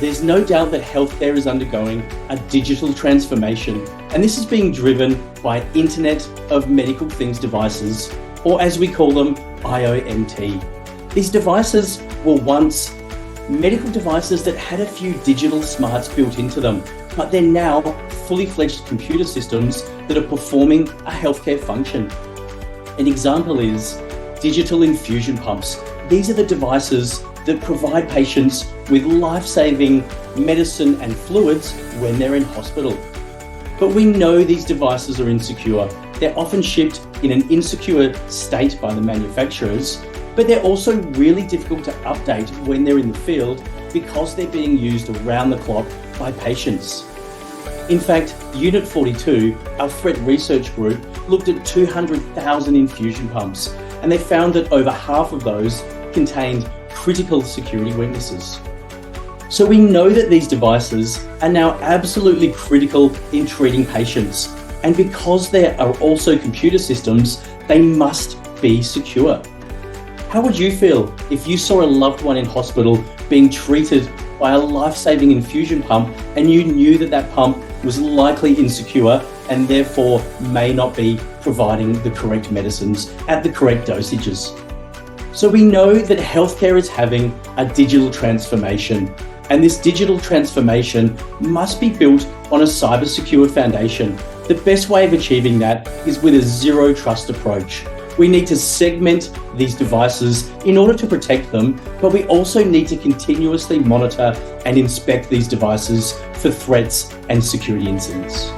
There's no doubt that healthcare is undergoing a digital transformation, and this is being driven by Internet of Medical Things devices, or as we call them, IoMT. These devices were once medical devices that had a few digital smarts built into them, but they're now fully fledged computer systems that are performing a healthcare function. An example is digital infusion pumps. These are the devices that provide patients with life-saving medicine and fluids when they're in hospital. But we know these devices are insecure. They're often shipped in an insecure state by the manufacturers, but they're also really difficult to update when they're in the field because they're being used around the clock by patients. In fact, Unit 42, our threat research group, looked at 200,000 infusion pumps, and they found that over half of those contained critical security weaknesses. So we know that these devices are now absolutely critical in treating patients. And because they are also computer systems, they must be secure. How would you feel if you saw a loved one in hospital being treated by a life-saving infusion pump and you knew that that pump was likely insecure and therefore may not be providing the correct medicines at the correct dosages? So we know that healthcare is having a digital transformation, and this digital transformation must be built on a cyber-secure foundation. The best way of achieving that is with a zero trust approach. We need to segment these devices in order to protect them, but we also need to continuously monitor and inspect these devices for threats and security incidents.